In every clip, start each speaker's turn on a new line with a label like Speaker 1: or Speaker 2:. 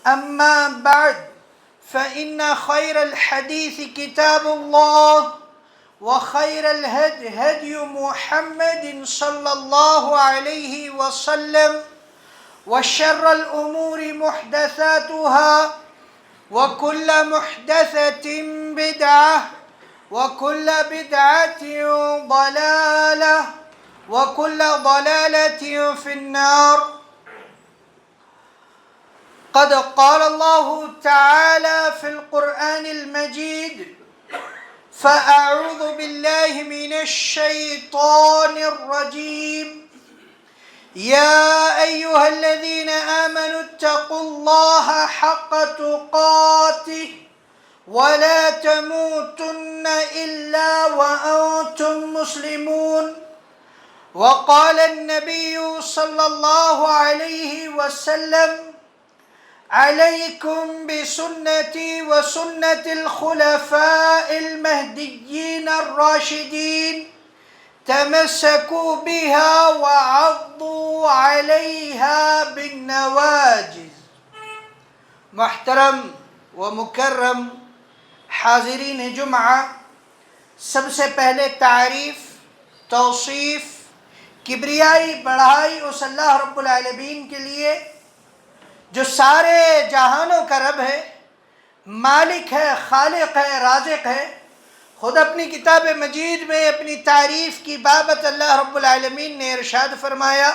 Speaker 1: أما بعد فإن خير الحديث كتاب الله وخير الهدي هدي محمد صلى الله عليه وسلم وشر الأمور محدثاتها وكل محدثة بدعة وكل بدعة ضلالة وكل ضلالة في النار. قد قال الله تعالى في القرآن المجيد: فأعوذ بالله من الشيطان الرجيم. يا أيها الذين آمنوا اتقوا الله حق تقاته ولا تموتن إلا وأنتم مسلمون. وقال النبي صلى الله عليه وسلم: عليكم بسنتي وسنة الخلفاء المهديين الراشدين تمسكوا بها وعضوا عليها بالنواجذ. محترم و مکرم حاضرین جمعہ، سب سے پہلے تعریف، توصیف، کبریائی، بڑھائی اس اللہ رب العالمین کے لیے جو سارے جہانوں کا رب ہے، مالک ہے، خالق ہے، رازق ہے. خود اپنی کتاب مجید میں اپنی تعریف کی بابت اللہ رب العالمین نے ارشاد فرمایا: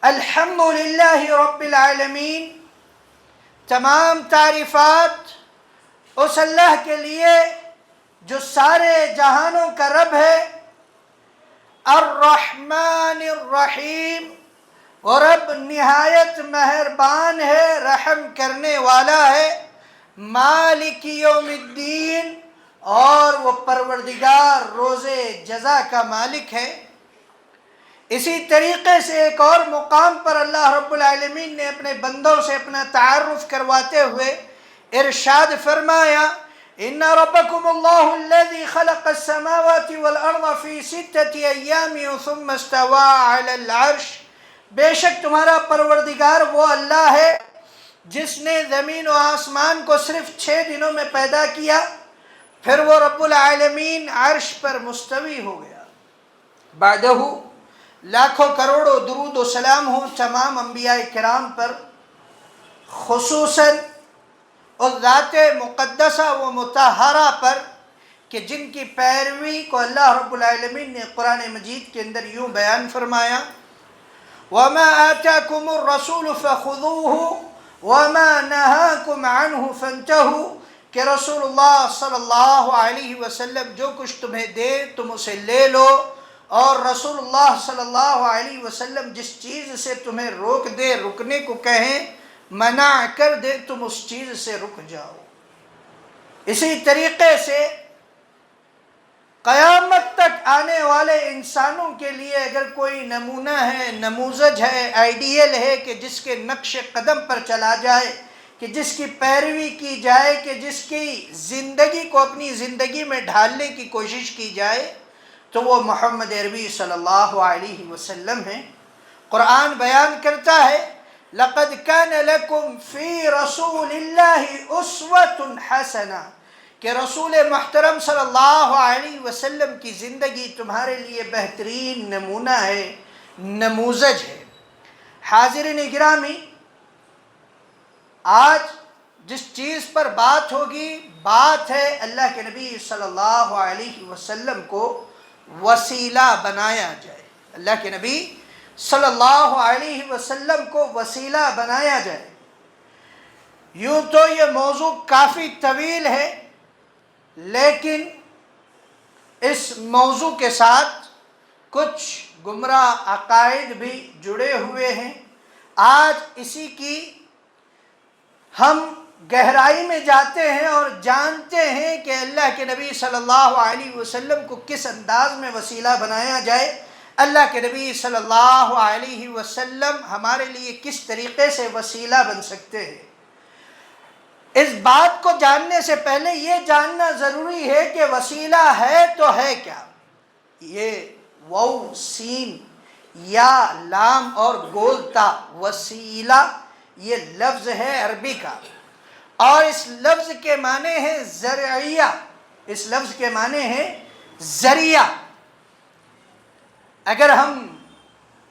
Speaker 1: الحمدللہ رب العالمین. تمام تعریفات اس اللہ کے لیے جو سارے جہانوں کا رب ہے. الرحمن الرحیم، اور رب نہایت مہربان ہے، رحم کرنے والا ہے. مالک یوم الدین، اور وہ پروردگار روز جزا کا مالک ہے. اسی طریقے سے ایک اور مقام پر اللہ رب العالمین نے اپنے بندوں سے اپنا تعارف کرواتے ہوئے ارشاد فرمایا: ان ربکم اللہ الذی خلق السماوات والارض فی 6 ایام ثم استوى علی العرش. بے شک تمہارا پروردگار وہ اللہ ہے جس نے زمین و آسمان کو صرف 6 دنوں میں پیدا کیا، پھر وہ رب العالمین عرش پر مستوی ہو گیا. بعدہ لاکھوں کروڑوں درود و سلام ہو تمام انبیاء کرام پر، خصوصاً اس ذات مقدسہ و مطہرہ پر کہ جن کی پیروی کو اللہ رب العالمین نے قرآن مجید کے اندر یوں بیان فرمایا: وَمَا آتَاكُمُ الرَّسُولُ فَخُذُوهُ وَمَا نَهَاكُمْ عَنْهُ فَانْتَهُوا. کہ رسول اللہ صلی اللہ علیہ وسلم جو کچھ تمہیں دے تم اسے لے لو، اور رسول اللہ صلی اللہ علیہ وسلم جس چیز سے تمہیں روک دے، رکنے کو کہیں، منع کر دے، تم اس چیز سے رک جاؤ. اسی طریقے سے قیامت تک آنے والے انسانوں کے لیے اگر کوئی نمونہ ہے، نموذج ہے، آئیڈیل ہے کہ جس کے نقش قدم پر چلا جائے، کہ جس کی پیروی کی جائے، کہ جس کی زندگی کو اپنی زندگی میں ڈھالنے کی کوشش کی جائے، تو وہ محمد عربی صلی اللہ علیہ وسلم ہیں. قرآن بیان کرتا ہے: لَقَدْ كَانَ لَكُمْ فِي رَسُولِ اللَّهِ أُسْوَةٌ حَسَنَةٌ. کہ رسول محترم صلی اللہ علیہ وسلم کی زندگی تمہارے لیے بہترین نمونہ ہے، نموذج ہے. حاضرین گرامی، آج جس چیز پر بات ہوگی، بات ہے اللہ کے نبی صلی اللہ علیہ وسلم کو وسیلہ بنایا جائے. اللہ کے نبی صلی اللہ علیہ وسلم کو وسیلہ بنایا جائے. یوں تو یہ موضوع کافی طویل ہے، لیکن اس موضوع کے ساتھ کچھ گمراہ عقائد بھی جڑے ہوئے ہیں. آج اسی کی ہم گہرائی میں جاتے ہیں اور جانتے ہیں کہ اللہ کے نبی صلی اللہ علیہ وسلم کو کس انداز میں وسیلہ بنایا جائے. اللہ کے نبی صلی اللہ علیہ وسلم ہمارے لیے کس طریقے سے وسیلہ بن سکتے ہیں. اس بات کو جاننے سے پہلے یہ جاننا ضروری ہے کہ وسیلہ ہے تو ہے کیا. یہ واو، سین، یا، لام اور گول تا، وسیلہ، یہ لفظ ہے عربی کا، اور اس لفظ کے معنی ہے ذریعہ، اس لفظ کے معنی ہے ذریعہ۔ اگر ہم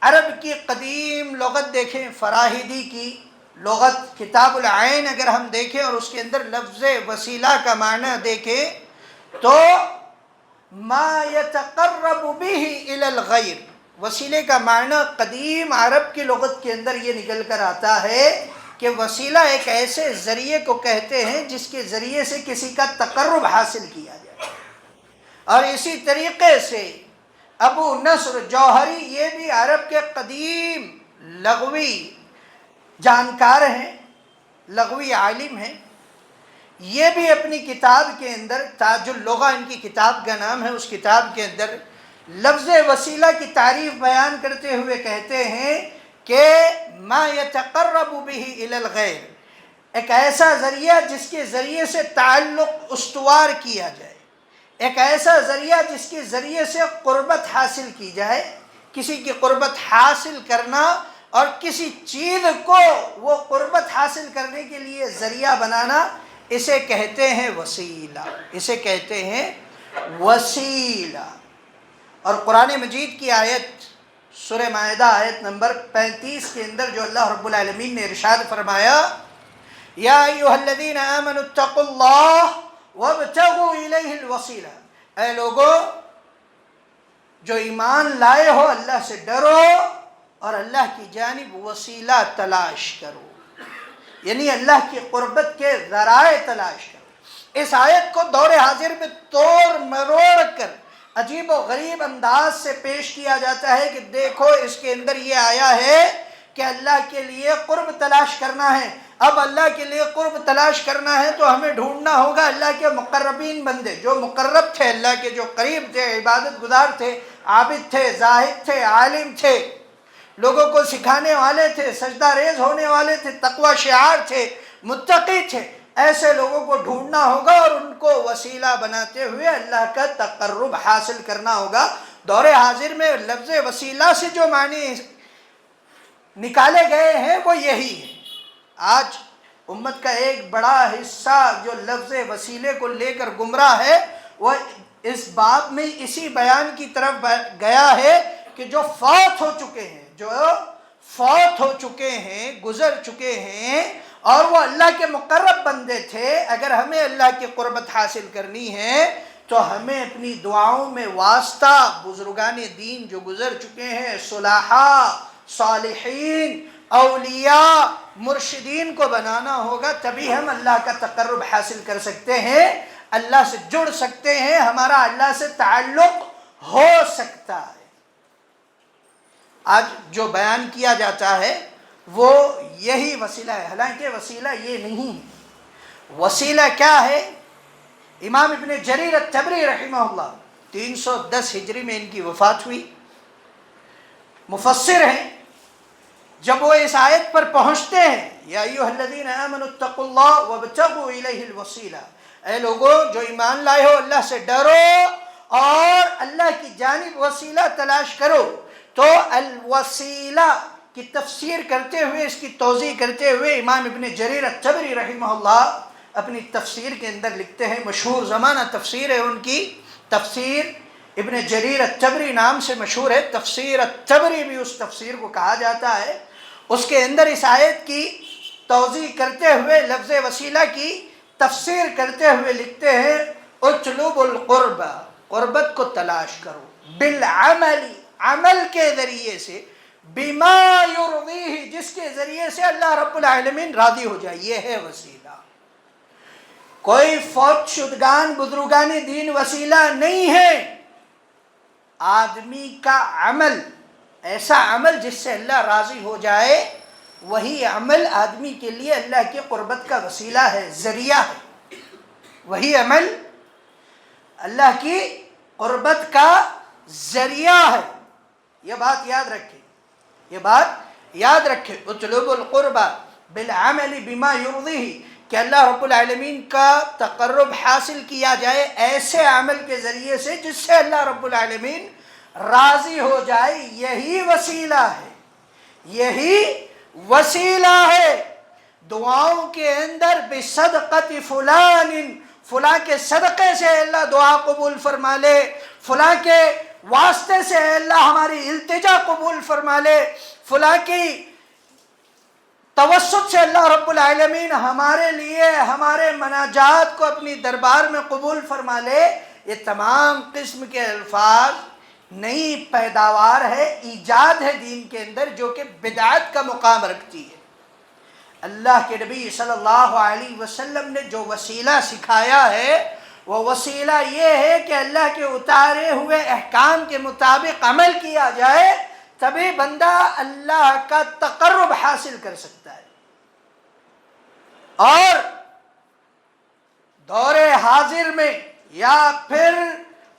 Speaker 1: عرب کی قدیم لغت دیکھیں، فراہیدی کی لغت کتاب العین اگر ہم دیکھیں اور اس کے اندر لفظ وسیلہ کا معنی دیکھیں تو ما یتقرب به الی الغیر، وسیلے کا معنی قدیم عرب کی لغت کے اندر یہ نکل کر آتا ہے کہ وسیلہ ایک ایسے ذریعے کو کہتے ہیں جس کے ذریعے سے کسی کا تقرب حاصل کیا جائے۔ اور اسی طریقے سے ابو نصر جوہری یہ بھی عرب کے قدیم لغوی جانکار ہیں، لغوی عالم ہیں، یہ بھی اپنی کتاب کے اندر تاج اللغہ ان کی کتاب کا نام ہے، اس کتاب کے اندر لفظ وسیلہ کی تعریف بیان کرتے ہوئے کہتے ہیں کہ ما یتقرب به الی الغیر، ایک ایسا ذریعہ جس کے ذریعے سے تعلق استوار کیا جائے، ایک ایسا ذریعہ جس کے ذریعے سے قربت حاصل کی جائے، کسی کی قربت حاصل کرنا اور کسی چیز کو وہ قربت حاصل کرنے کے لیے ذریعہ بنانا، اسے کہتے ہیں وسیلہ، اسے کہتے ہیں وسیلہ۔ اور قرآن مجید کی آیت سورہ مائدہ آیت نمبر 35 کے اندر جو اللہ رب العالمین نے ارشاد فرمایا، یا ایھا الذین آمنوا اتقوا اللہ وابتغوا الیہ الوسیلہ، اے لوگو جو ایمان لائے ہو اللہ سے ڈرو اور اللہ کی جانب وسیلہ تلاش کرو، یعنی اللہ کی قربت کے ذرائع تلاش کرو۔ اس آیت کو دور حاضر میں توڑ مروڑ کر عجیب و غریب انداز سے پیش کیا جاتا ہے کہ دیکھو اس کے اندر یہ آیا ہے کہ اللہ کے لیے قرب تلاش کرنا ہے۔ اب اللہ کے لیے قرب تلاش کرنا ہے تو ہمیں ڈھونڈنا ہوگا اللہ کے مقربین بندے، جو مقرب تھے، اللہ کے جو قریب تھے، عبادت گزار تھے، عابد تھے، زاہد تھے، عالم تھے، لوگوں کو سکھانے والے تھے، سجدہ ریز ہونے والے تھے، تقوی شعار تھے، متقی تھے۔ ایسے لوگوں کو ڈھونڈنا ہوگا اور ان کو وسیلہ بناتے ہوئے اللہ کا تقرب حاصل کرنا ہوگا۔ دور حاضر میں لفظ وسیلہ سے جو معنی نکالے گئے ہیں وہ یہی ہے۔ آج امت کا ایک بڑا حصہ جو لفظ وسیلے کو لے کر گمراہ ہے وہ اس باب میں اسی بیان کی طرف گیا ہے کہ جو فوت ہو چکے ہیں، جو فوت ہو چکے ہیں، گزر چکے ہیں اور وہ اللہ کے مقرب بندے تھے، اگر ہمیں اللہ کی قربت حاصل کرنی ہے تو ہمیں اپنی دعاؤں میں واسطہ بزرگان دین جو گزر چکے ہیں، صلحاء، صالحین، اولیاء، مرشدین کو بنانا ہوگا، تبھی ہم اللہ کا تقرب حاصل کر سکتے ہیں، اللہ سے جڑ سکتے ہیں، ہمارا اللہ سے تعلق ہو سکتا ہے۔ آج جو بیان کیا جاتا ہے وہ یہی وسیلہ ہے، حالانکہ وسیلہ یہ نہیں ہے۔ وسیلہ کیا ہے؟ امام ابن جریر الطبری رحمہ اللہ 310 ہجری میں ان کی وفات ہوئی، مفسر ہیں۔ جب وہ اس آیت پر پہنچتے ہیں، یا ایھا الذین آمنوا اتقوا اللہ وابتغوا الیہ الوسیلہ، اے لوگو جو ایمان لائے ہو اللہ سے ڈرو اور اللہ کی جانب وسیلہ تلاش کرو، تو الوسیلہ کی تفسیر کرتے ہوئے، اس کی توضیح کرتے ہوئے امام ابن جریر الطبری رحمہ اللہ اپنی تفسیر کے اندر لکھتے ہیں، مشہور زمانہ تفسیر ہے ان کی، تفسیر ابن جریر الطبری نام سے مشہور ہے، تفسیر الطبری بھی اس تفسیر کو کہا جاتا ہے۔ اس کے اندر اس آیت کی توضیح کرتے ہوئے، لفظ وسیلہ کی تفسیر کرتے ہوئے لکھتے ہیں، اطلب القرب، قربت کو تلاش کرو، بالعمل، عمل کے ذریعے سے، بما یرضیہ، جس کے ذریعے سے اللہ رب العالمین راضی ہو جائے، یہ ہے وسیلہ۔ کوئی فوت شدگان بزرگان دین وسیلہ نہیں ہے، آدمی کا عمل، ایسا عمل جس سے اللہ راضی ہو جائے، وہی عمل آدمی کے لیے اللہ کی قربت کا وسیلہ ہے، ذریعہ ہے۔ وہی عمل اللہ کی قربت کا ذریعہ ہے۔ یہ بات یاد رکھیں، یہ بات یاد رکھیں، اطلب القرب بالعمل بما یرضیہ، کہ اللہ رب العالمین کا تقرب حاصل کیا جائے ایسے عمل کے ذریعے سے جس سے اللہ رب العالمین راضی ہو جائے، یہی وسیلہ ہے، یہی وسیلہ ہے۔ دعاؤں کے اندر بصدقت فلان، فلاں کے صدقے سے اللہ دعا قبول فرما لے، فلاں کے واسطے سے اللہ ہماری التجا قبول فرما لے، فلاں کی توسط سے اللہ رب العالمین ہمارے لیے ہمارے مناجات کو اپنی دربار میں قبول فرما لے، یہ تمام قسم کے الفاظ نئی پیداوار ہے، ایجاد ہے دین کے اندر، جو کہ بدعت کا مقام رکھتی ہے۔ اللہ کے نبی صلی اللہ علیہ وسلم نے جو وسیلہ سکھایا ہے وہ وسیلہ یہ ہے کہ اللہ کے اتارے ہوئے احکام کے مطابق عمل کیا جائے، تبھی بندہ اللہ کا تقرب حاصل کر سکتا ہے۔ اور دور حاضر میں یا پھر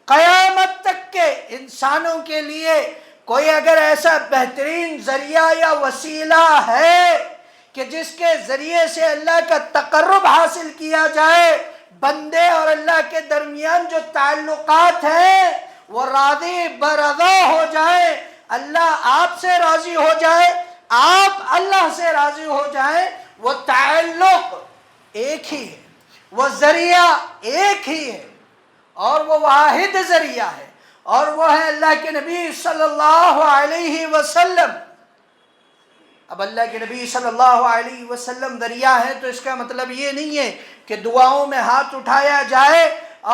Speaker 1: قیامت تک کے انسانوں کے لیے کوئی اگر ایسا بہترین ذریعہ یا وسیلہ ہے کہ جس کے ذریعے سے اللہ کا تقرب حاصل کیا جائے، بندے اور اللہ کے درمیان جو تعلقات ہیں وہ راضی برضا ہو جائے، اللہ آپ سے راضی ہو جائے، آپ اللہ سے راضی ہو جائیں، وہ تعلق ایک ہی ہے، وہ ذریعہ ایک ہی ہے، اور وہ واحد ذریعہ ہے، اور وہ ہے اللہ کے نبی صلی اللہ علیہ وسلم۔ اب اللہ کے نبی صلی اللہ علیہ وسلم ذریعہ ہے تو اس کا مطلب یہ نہیں ہے کہ دعاؤں میں ہاتھ اٹھایا جائے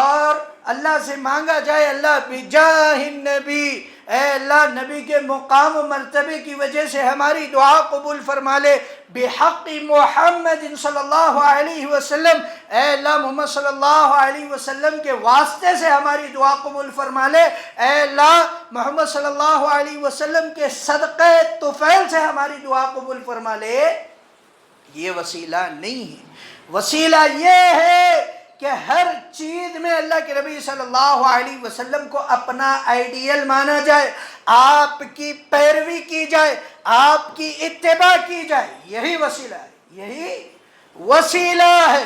Speaker 1: اور اللہ سے مانگا جائے اللہ بجاہ النبی، اے اللہ نبی کے مقام و مرتبے کی وجہ سے ہماری دعا قبول فرما لے، بحق محمد صلی اللہ علیہ وسلم، اے اللہ محمد صلی اللہ علیہ وسلم کے واسطے سے ہماری دعا قبول فرما لے، اے اللہ محمد صلی اللہ علیہ وسلم کے صدقے طفیل سے ہماری دعا قبول فرما لے، یہ وسیلہ نہیں ہے۔ وسیلہ یہ ہے کہ ہر چیز میں اللہ کے نبی صلی اللہ علیہ وسلم کو اپنا آئیڈیل مانا جائے، آپ کی پیروی کی جائے، آپ کی اتباع کی جائے، یہی وسیلہ ہے، یہی وسیلہ ہے۔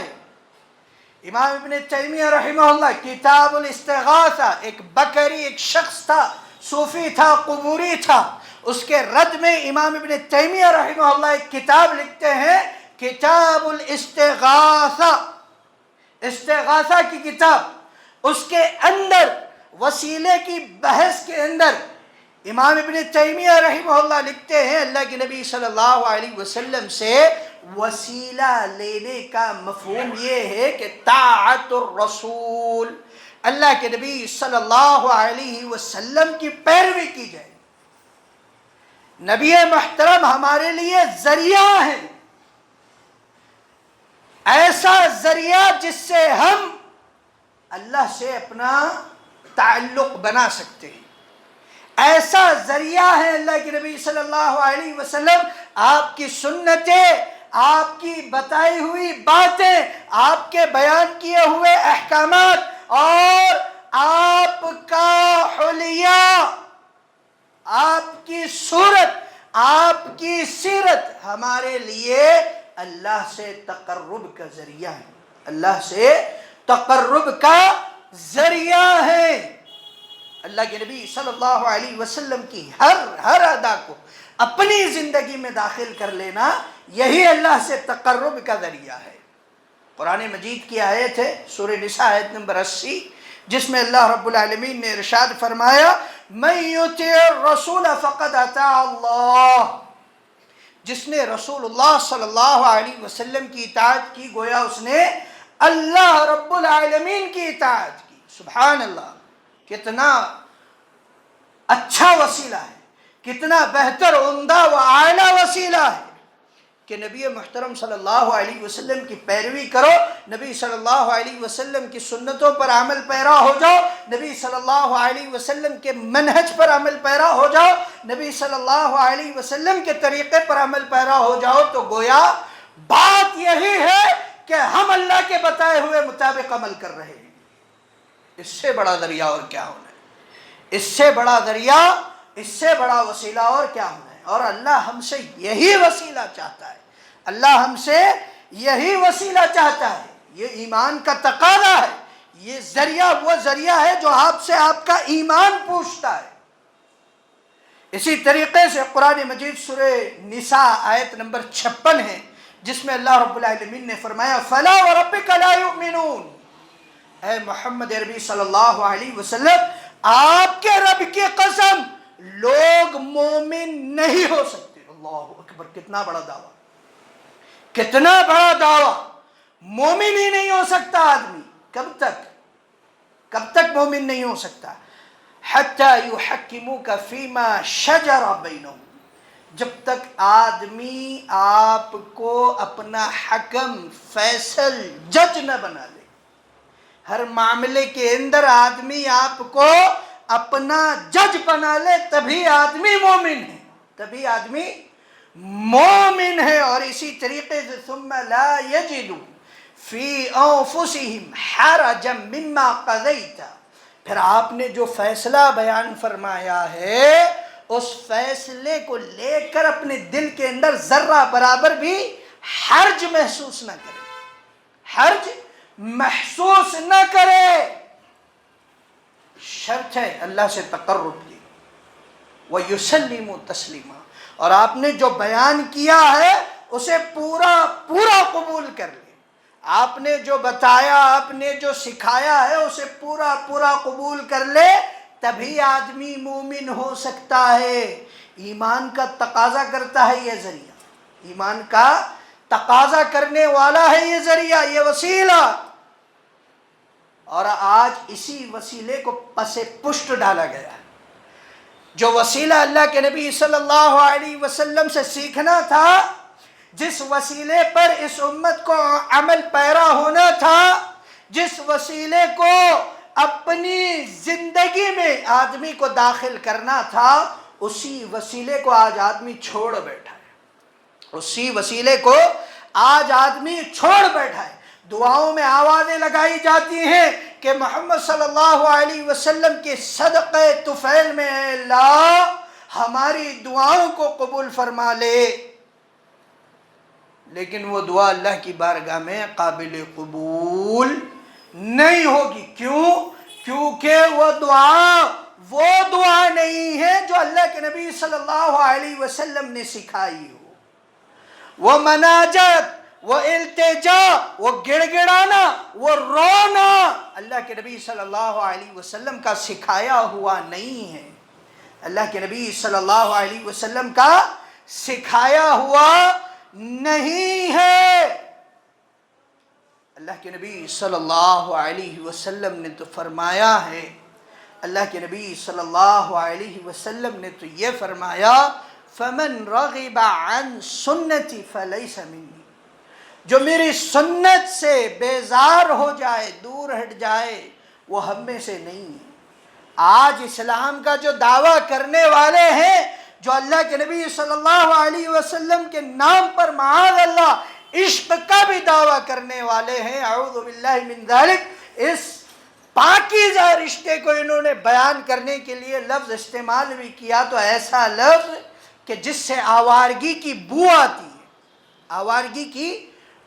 Speaker 1: امام ابن تیمیہ رحمہ اللہ کتاب الاستغاثہ، ایک بکری ایک شخص تھا، صوفی تھا، قبوری تھا، اس کے رد میں امام ابن تیمیہ رحمہ اللہ ایک کتاب لکھتے ہیں، کتاب الاستغاثہ، استغاثہ کی کتاب، اس کے اندر وسیلے کی بحث کے اندر امام ابن تیمیہ رحمہ اللہ لکھتے ہیں اللہ کے نبی صلی اللہ علیہ وسلم سے وسیلہ لینے کا مفہوم یہ ہے کہ طاعت الرسول، اللہ کے نبی صلی اللہ علیہ وسلم کی پیروی کی جائے۔ نبی محترم ہمارے لیے ذریعہ ہے، ایسا ذریعہ جس سے ہم اللہ سے اپنا تعلق بنا سکتے ہیں، ایسا ذریعہ ہے اللہ کے نبی صلی اللہ علیہ وسلم، آپ کی سنتیں، آپ کی بتائی ہوئی باتیں، آپ کے بیان کیے ہوئے احکامات اور آپ کا حلیہ، آپ کی صورت، آپ کی سیرت ہمارے لیے اللہ سے تقرب کا ذریعہ ہے، اللہ سے تقرب کا ذریعہ ہے۔ اللہ کے نبی صلی اللہ علیہ وسلم کی ہر ادا کو اپنی زندگی میں داخل کر لینا، یہی اللہ سے تقرب کا ذریعہ ہے۔ قرآن مجید کی آیت ہے سورہ نساء آیت نمبر 80، جس میں اللہ رب العالمین نے ارشاد فرمایا، من یطع الرسول فقد اطاع اللہ، جس نے رسول اللہ صلی اللہ علیہ وسلم کی اطاعت کی گویا اس نے اللہ رب العالمین کی اطاعت کی۔ سبحان اللہ، کتنا اچھا وسیلہ ہے، کتنا بہتر عمدہ و اعلیٰ وسیلہ ہے کہ نبی محترم صلی اللہ علیہ وسلم کی پیروی کرو، نبی صلی اللہ علیہ وسلم کی سنتوں پر عمل پیرا ہو جاؤ، نبی صلی اللہ علیہ وسلم کے منہج پر عمل پیرا ہو جاؤ، نبی صلی اللہ علیہ وسلم کے طریقے پر عمل پیرا ہو جاؤ، تو گویا بات یہی ہے کہ ہم اللہ کے بتائے ہوئے مطابق عمل کر رہے ہیں۔ اس سے بڑا ذریعہ اور کیا ہونا ہے، اس سے بڑا ذریعہ، اس سے بڑا وسیلہ اور کیا ہونا ہے۔ اور اللہ ہم سے یہی وسیلہ چاہتا ہے، اللہ ہم سے یہی وسیلہ چاہتا ہے، یہ ایمان کا تقاضا ہے، یہ ذریعہ وہ ذریعہ ہے جو آپ سے آپ کا ایمان پوچھتا ہے۔ اسی طریقے سے قرآن مجید سورہ نساء آیت نمبر 56 ہے، جس میں اللہ رب العالمین نے فرمایا فلا وربک لا یؤمنون، اے محمد عربی صلی اللہ علیہ وسلم آپ کے رب کی قسم لوگ مومن نہیں ہو سکتے۔ اللہ اکبر، کتنا بڑا دعویٰ، کتنا بڑا دعویٰ، مومن ہی نہیں ہو سکتا آدمی۔ کب تک مومن نہیں ہو سکتا؟ حتی یحکموک فیما شجر بینہم، جب تک آدمی آپ کو اپنا حکم، فیصل، جج نہ بنا لے۔ ہر معاملے کے اندر آدمی آپ کو اپنا جج بنا لے تبھی آدمی مومن ہے، تبھی آدمی مومن ہے۔ اور اسی طریقے سے ثم لا یجدوا فی انفسہم حرجا مما قضیت، پھر آپ نے جو فیصلہ بیان فرمایا ہے اس فیصلے کو لے کر اپنے دل کے اندر ذرہ برابر بھی حرج محسوس نہ کرے، حرج محسوس نہ کرے۔ شرط ہے اللہ سے تقرب کی، وَيُسَلِّمُ تَسْلِيمًا، اور آپ نے جو بیان کیا ہے اسے پورا پورا قبول کر لے۔ آپ نے جو بتایا، آپ نے جو سکھایا ہے اسے پورا پورا قبول کر لے، تبھی آدمی مومن ہو سکتا ہے۔ ایمان کا تقاضا کرتا ہے یہ ذریعہ، ایمان کا تقاضا کرنے والا ہے یہ ذریعہ، یہ وسیلہ، اور آج اسی وسیلے کو پس پشت ڈالا گیا ہے۔ جو وسیلہ اللہ کے نبی صلی اللہ علیہ وسلم سے سیکھنا تھا، جس وسیلے پر اس امت کو عمل پیرا ہونا تھا، جس وسیلے کو اپنی زندگی میں آدمی کو داخل کرنا تھا، اسی وسیلے کو آج آدمی چھوڑ بیٹھا ہے، اسی وسیلے کو آج آدمی چھوڑ بیٹھا ہے۔ دعاؤں میں آوازیں لگائی جاتی ہیں کہ محمد صلی اللہ علیہ وسلم کے صدقے طفیل میں اے اللہ ہماری دعاؤں کو قبول فرما لے، لیکن وہ دعا اللہ کی بارگاہ میں قابل قبول نہیں ہوگی۔ کیوں؟ کیونکہ وہ دعا نہیں ہے جو اللہ کے نبی صلی اللہ علیہ وسلم نے سکھائی ہو۔ وہ مناجت، وہ التجا، وہ گڑ گڑانا، وہ رونا اللہ کے نبی صلی اللہ علیہ وسلم کا سکھایا ہوا نہیں ہے، اللہ کے نبی صلی اللہ علیہ وسلم کا سکھایا ہوا نہیں ہے۔ اللہ کے نبی صلی اللہ علیہ وسلم نے تو فرمایا ہے، اللہ کے نبی صلی اللہ علیہ وسلم نے تو یہ فرمایا فَمَنْ رَغِبَ عَنْ سُنَّتِ فَلَيْسَ مِنِّي، جو میری سنت سے بیزار ہو جائے، دور ہٹ جائے، وہ ہم میں سے نہیں ہے۔ آج اسلام کا جو دعویٰ کرنے والے ہیں، جو اللہ کے نبی صلی اللہ علیہ وسلم کے نام پر معاذ اللہ عشق کا بھی دعویٰ کرنے والے ہیں، اعوذ باللہ من ذالک، اس پاکیزہ رشتے کو انہوں نے بیان کرنے کے لیے لفظ استعمال بھی کیا تو ایسا لفظ کہ جس سے آوارگی کی بو آتی ہے، آوارگی کی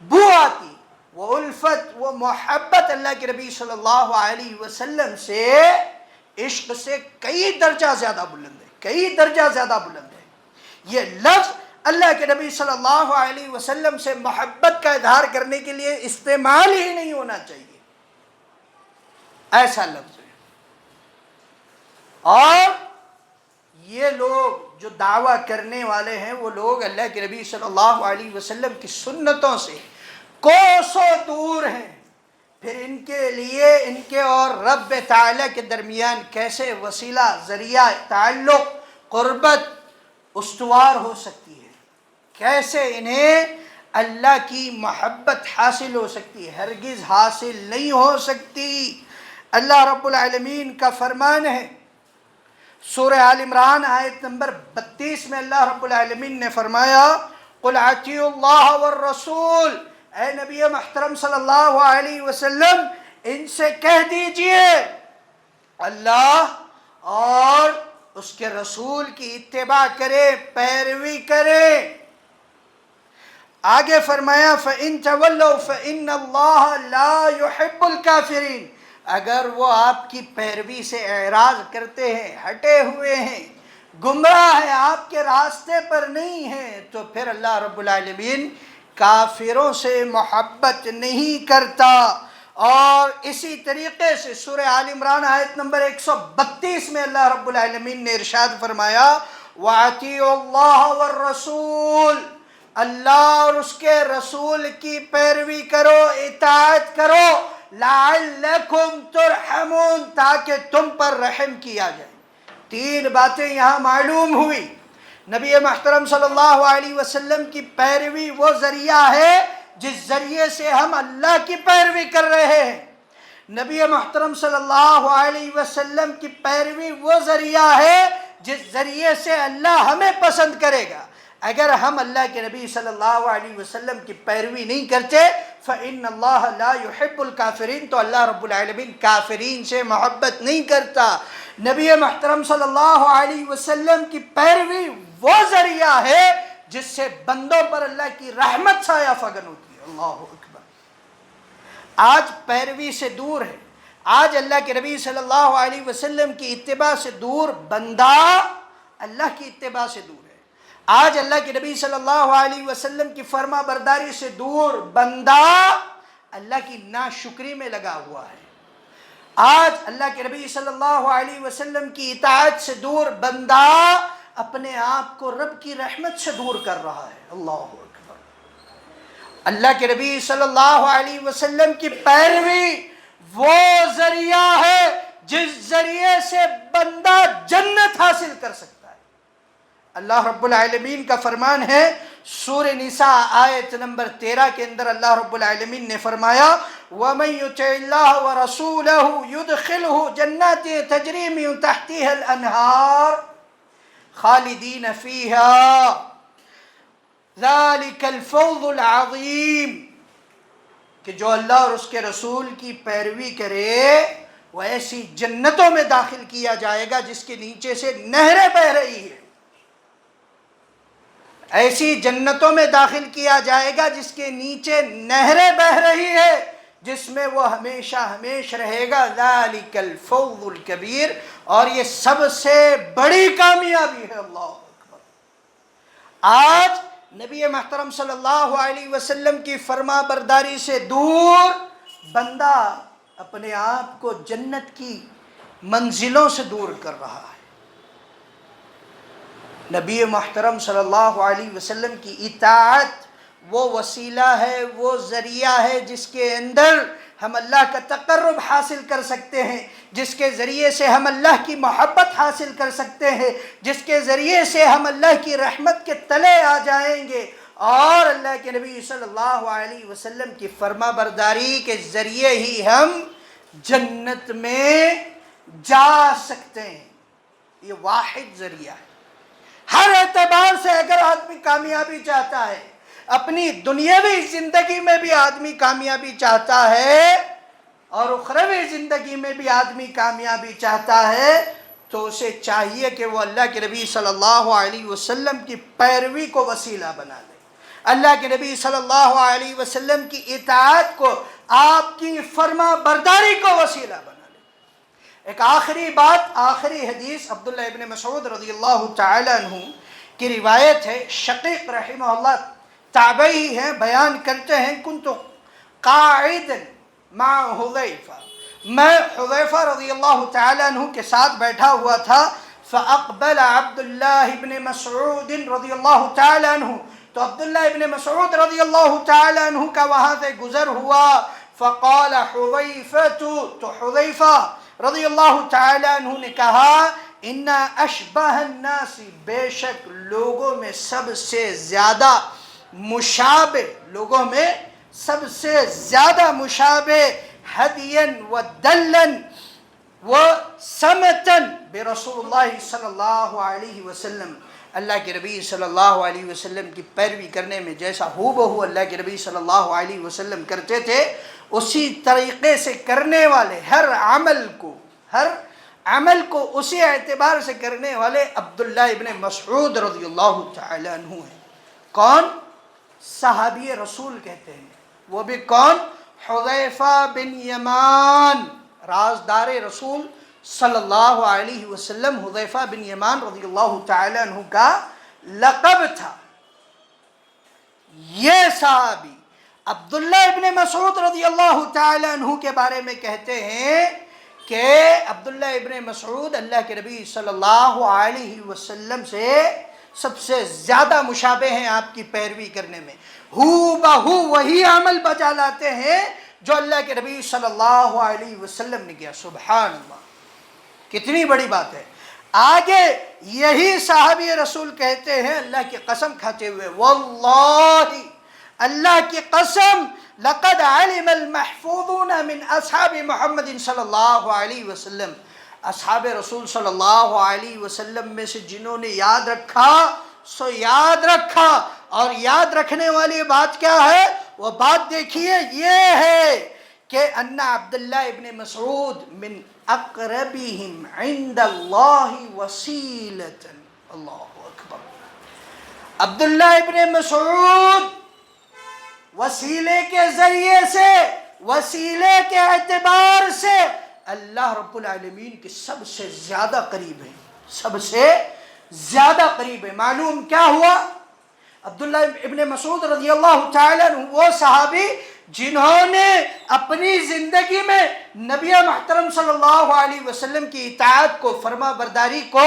Speaker 1: بو آتی۔ وہ الفت، وہ محبت اللہ کے نبی صلی اللہ علیہ وسلم سے، عشق سے کئی درجہ زیادہ بلند ہے، کئی درجہ زیادہ بلند ہے۔ یہ لفظ اللہ کے نبی صلی اللہ علیہ وسلم سے محبت کا اظہار کرنے کے لیے استعمال ہی نہیں ہونا چاہیے، ایسا لفظ ہے۔ اور یہ لوگ جو دعویٰ کرنے والے ہیں، وہ لوگ اللہ کے نبی صلی اللہ علیہ وسلم کی سنتوں سے کوسوں دور ہیں، پھر ان کے لیے ان کے اور رب تعالیٰ کے درمیان کیسے وسیلہ، ذریعہ تعلق، قربت استوار ہو سکتی ہے، کیسے انہیں اللہ کی محبت حاصل ہو سکتی ہے؟ ہرگز حاصل نہیں ہو سکتی۔ اللہ رب العالمین کا فرمان ہے، سورہ آل عمران آیت نمبر 32 میں اللہ رب العالمین نے فرمایا قُلْ اطیعوا اللَّهَ وَالرَّسُولَ، اے نبی محترم صلی اللہ علیہ وسلم ان سے کہہ دیجئے اللہ اور اس کے رسول کی اتباع کرے، پیروی کرے۔ آگے فرمایا فَإِن تَوَلَّوْا فَإِنَّ اللَّهَ لَا يُحِبُّ الْكَافِرِينَ، اگر وہ آپ کی پیروی سے اعراض کرتے ہیں، ہٹے ہوئے ہیں، گمراہ ہیں، آپ کے راستے پر نہیں ہیں، تو پھر اللہ رب العالمین کافروں سے محبت نہیں کرتا۔ اور اسی طریقے سے سورہ آل عمران آیت نمبر 132 میں اللہ رب العالمین نے ارشاد فرمایا وَأَطِيعُوا اللَّهَ وَالرَّسُولَ، اللہ اور اس کے رسول کی پیروی کرو، اطاعت کرو، لَعَلَّكُمْ تُرْحَمُونَ، تاکہ تم پر رحم کیا جائے۔ تین باتیں یہاں معلوم ہوئی۔ نبی محترم صلی اللہ علیہ وسلم کی پیروی وہ ذریعہ ہے جس ذریعے سے ہم اللہ کی پیروی کر رہے ہیں۔ نبی محترم صلی اللہ علیہ وسلم کی پیروی وہ ذریعہ ہے جس ذریعے سے اللہ ہمیں پسند کرے گا۔ اگر ہم اللہ کے نبی صلی اللہ علیہ وسلم کی پیروی نہیں کرتے فَإِنَّ اللَّهَ لَا يُحِبُّ الْكَافِرِينَ، تو اللہ رب العالمین کافرین سے محبت نہیں کرتا۔ نبی محترم صلی اللہ علیہ وسلم کی پیروی وہ ذریعہ ہے جس سے بندوں پر اللہ کی رحمت سایہ فگن ہوتی ہے۔ اللہ اکبر۔ آج پیروی سے دور ہے، آج اللہ کے نبی صلی اللہ علیہ وسلم کی اتباع سے دور بندہ اللہ کی اتباع سے دور ہے۔ آج اللہ کے نبی صلی اللہ علیہ وسلم کی فرما برداری سے دور بندہ اللہ کی ناشکری میں لگا ہوا ہے۔ آج اللہ کے نبی صلی اللہ علیہ وسلم کی اطاعت سے دور بندہ اپنے آپ کو رب کی رحمت سے دور کر رہا ہے۔ اللہ اکبر۔ اللہ کے نبی صلی اللہ علیہ وسلم کی پیروی وہ ذریعہ ہے جس ذریعے سے بندہ جنت حاصل کر سکتا ہے۔ اللہ رب العالمین کا فرمان ہے سورہ نساء آیت نمبر 13 کے اندر اللہ رب العالمین نے فرمایا وَمَن يُطِعِ اللَّهَ وَرَسُولَهُ يُدْخِلْهُ جَنَّاتٍ تَجْرِي مِن تَحْتِهَا الْأَنْهَارُ خالدین فیہا ذالک الفوز العظیم، کہ جو اللہ اور اس کے رسول کی پیروی کرے وہ ایسی جنتوں میں داخل کیا جائے گا جس کے نیچے سے نہریں بہہ رہی ہے۔ ایسی جنتوں میں داخل کیا جائے گا جس کے نیچے نہریں بہہ رہی ہے، جس میں وہ ہمیشہ ہمیش رہے گا۔ ذالک الفوز الکبیر، اور یہ سب سے بڑی کامیابی ہے۔ اللہ اکبر۔ آج نبی محترم صلی اللہ علیہ وسلم کی فرما برداری سے دور بندہ اپنے آپ کو جنت کی منزلوں سے دور کر رہا ہے۔ نبی محترم صلی اللہ علیہ وسلم کی اطاعت وہ وسیلہ ہے، وہ ذریعہ ہے جس کے اندر ہم اللہ کا تقرب حاصل کر سکتے ہیں، جس کے ذریعے سے ہم اللہ کی محبت حاصل کر سکتے ہیں، جس کے ذریعے سے ہم اللہ کی رحمت کے تلے آ جائیں گے، اور اللہ کے نبی صلی اللہ علیہ وسلم کی فرما برداری کے ذریعے ہی ہم جنت میں جا سکتے ہیں۔ یہ واحد ذریعہ ہے۔ ہر اعتبار سے اگر آدمی کامیابی چاہتا ہے، اپنی دنیاوی زندگی میں بھی آدمی کامیابی چاہتا ہے اور اخروی زندگی میں بھی آدمی کامیابی چاہتا ہے، تو اسے چاہیے کہ وہ اللہ کے نبی صلی اللہ علیہ وسلم کی پیروی کو وسیلہ بنا لے، اللہ کے نبی صلی اللہ علیہ وسلم کی اطاعت کو، آپ کی فرما برداری کو وسیلہ بنا لے۔ ایک آخری بات، آخری حدیث عبداللہ ابن مسعود رضی اللہ تعالی عنہ کی روایت ہے۔ شقیق رحمہ اللہ تابعی ہیں، بیان کرتے ہیں کنت قاعدا مع حذیفہ، میں حذیفہ رضی اللہ تعالی عنہ کے ساتھ بیٹھا ہوا تھا، فاقبل عبداللہ ابن مسعود رضی اللہ تعالی عنہ، تو عبداللہ ابن مسعود رضی اللہ تعالی عنہ کا وہاں سے گزر ہوا، فقال حذیفہ، تو حذیفہ رضی اللہ تعالی عنہ نے کہا ان اشبہ الناس، بے شک لوگوں میں سب سے زیادہ مشابہ، لوگوں میں سب سے زیادہ مشابہ، ہدین و دلن و سمتن برسول اللہ صلی اللہ علیہ وسلم، اللہ کے نبی صلی اللہ علیہ وسلم کی پیروی کرنے میں جیسا ہو بہو اللہ کے نبی صلی اللہ علیہ وسلم کرتے تھے، اسی طریقے سے کرنے والے، ہر عمل کو اسی اعتبار سے کرنے والے عبداللہ ابن مسعود رضی اللہ تعالی عنہ ہیں۔ کون؟ صحابی رسول کہتے ہیں، وہ بھی کون؟ حذیفہ بن یمان، رازدار رسول صلی اللہ علیہ وسلم حذیفہ بن یمان رضی اللہ تعالی عنہ کا لقب تھا۔ یہ صحابی عبداللہ ابن مسعود رضی اللہ تعالیٰ عنہ کے بارے میں کہتے ہیں کہ عبداللہ ابن مسعود اللہ کے نبی صلی اللہ علیہ وسلم سے سب سے زیادہ مشابہ ہیں آپ کی پیروی کرنے میں، ہو بہو وہی عمل بجا لاتے ہیں جو اللہ کے نبی صلی اللہ علیہ وسلم نے کیا۔ سبحان اللہ، کتنی بڑی بات ہے۔ آگے یہی صحابی رسول کہتے ہیں اللہ کی قسم کھاتے ہوئے، واللہ اللہ کی قسم، لقد علم المحفوظون من اصحاب محمد صلی اللہ علیہ وسلم، اصحاب رسول صلی اللہ علیہ وسلم میں سے جنہوں نے یاد رکھا سو یاد رکھا۔ اور یاد رکھنے والی بات کیا ہے؟ وہ بات دیکھیے، یہ ہے کہ ان عبداللہ ابن مسعود من اقربہم عند اللہ وسیلۃ۔ اللہ اکبر۔ عبداللہ ابن مسعود وسیلے کے ذریعے سے، وسیلے کے اعتبار سے اللہ رب العالمین کے سب سے زیادہ قریب ہیں، سب سے زیادہ قریب ہیں۔ معلوم کیا ہوا؟ عبداللہ ابن مسعود رضی اللہ تعالیٰ عنہ وہ صحابی جنہوں نے اپنی زندگی میں نبی محترم صلی اللہ علیہ وسلم کی اطاعت کو، فرما برداری کو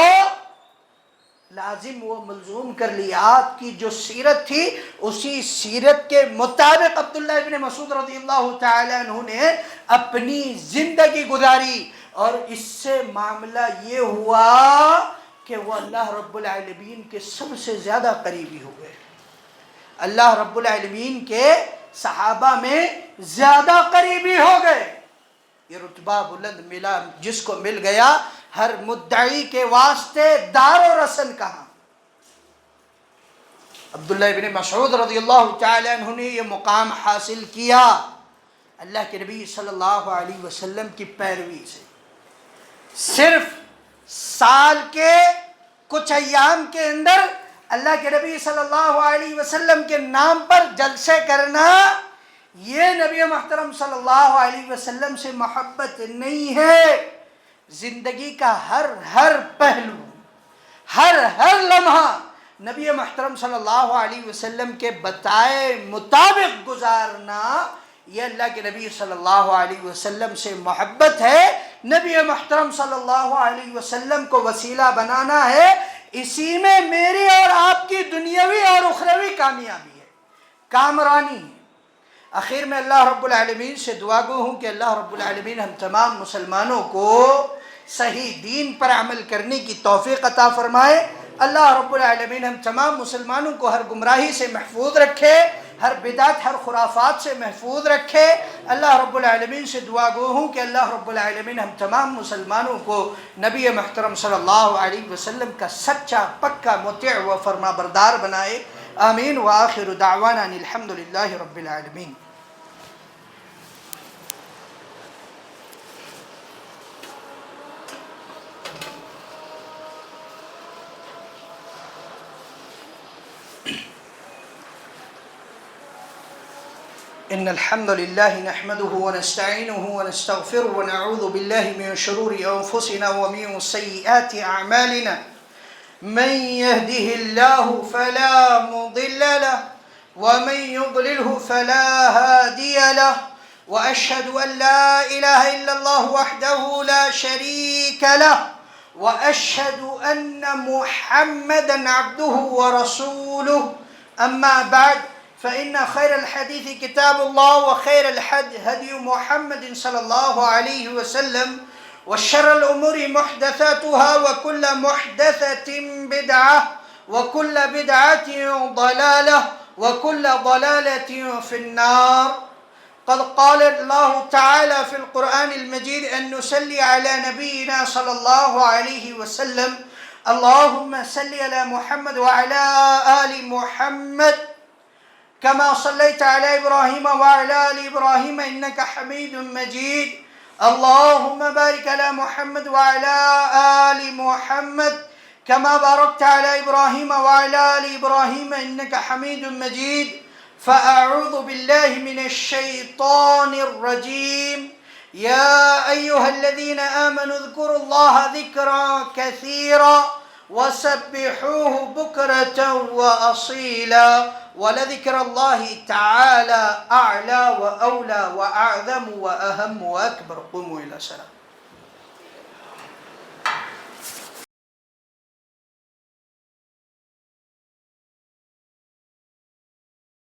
Speaker 1: لازم و ملزوم کر لیا۔ آپ کی جو سیرت تھی اسی سیرت کے مطابق عبداللہ ابن مسعود رضی اللہ تعالیٰ عنہ نے اپنی زندگی گزاری، اور اس سے معاملہ یہ ہوا کہ وہ اللہ رب العالمین کے سب سے زیادہ قریبی ہو گئے، اللہ رب العالمین کے صحابہ میں زیادہ قریبی ہو گئے۔ یہ رتبہ بلند ملا جس کو مل گیا، ہر مدعی کے واسطے دار و رسن کہاں؟ عبداللہ ابن مسعود رضی اللہ تعالیٰ عنہ نے یہ مقام حاصل کیا اللہ کے نبی صلی اللہ علیہ وسلم کی پیروی سے۔ صرف سال کے کچھ ایام کے اندر اللہ کے نبی صلی اللہ علیہ وسلم کے نام پر جلسے کرنا، یہ نبی محترم صلی اللہ علیہ وسلم سے محبت نہیں ہے۔ زندگی کا ہر پہلو، ہر لمحہ نبی محترم صلی اللہ علیہ وسلم کے بتائے مطابق گزارنا، یہ اللہ کے نبی صلی اللہ علیہ وسلم سے محبت ہے۔ نبی محترم صلی اللہ علیہ وسلم کو وسیلہ بنانا ہے، اسی میں میری اور آپ کی دنیاوی اور اخروی کامیابی ہے، کامرانی ہے۔ آخر میں اللہ رب العالمین سے دعا گو ہوں کہ اللہ رب العالمین ہم تمام مسلمانوں کو صحیح دین پر عمل کرنے کی توفیق عطا فرمائے۔ اللہ رب العالمین ہم تمام مسلمانوں کو ہر گمراہی سے محفوظ رکھے، ہر بدعت، ہر خرافات سے محفوظ رکھے۔ اللہ رب العالمین سے دعا گو ہوں کہ اللہ رب العالمین ہم تمام مسلمانوں کو نبی محترم صلی اللہ علیہ وسلم کا سچا پکا مطیع و فرما بردار بنائے۔ آمین۔ وآخر دعوانا ان الحمد للہ رب العالمین۔ إن الحمد لله نحمده ونستعينه ونستغفره ونعوذ بالله من شرور أنفسنا ومن سيئات أعمالنا، من يهده الله فلا مضل له ومن يضلله فلا هادي له، وأشهد أن لا إله إلا الله وحده لا شريك له، وأشهد أن محمدا عبده ورسوله. أما بعد، فإن خير الحديث كتاب الله، وخير الهدي هدي محمد صلى الله عليه وسلم، وشر الأمور محدثاتها، وكل محدثة بدعة، وكل بدعة ضلالة، وكل ضلالة في النار. قد قال الله تعالى في القرآن المجيد أن نصلي على نبينا صلى الله عليه وسلم. اللهم صل على محمد وعلى آل محمد كما صليت على إبراهيم وعلى آل إبراهيم إنك حميد مجيد. اللهم بارك على محمد وعلى آل محمد كما باركت على إبراهيم وعلى آل إبراهيم إنك حميد مجيد. فأعوذ بالله من الشيطان الرجيم. يا أيها الذين آمنوا اذكروا الله ذكرا كثيرا وسبحوه بكرة وأصيلا. ولذكر الله تعالى أعلى وأولى وأعظم وأهم وأكبر. قوموا إلى الصلاة.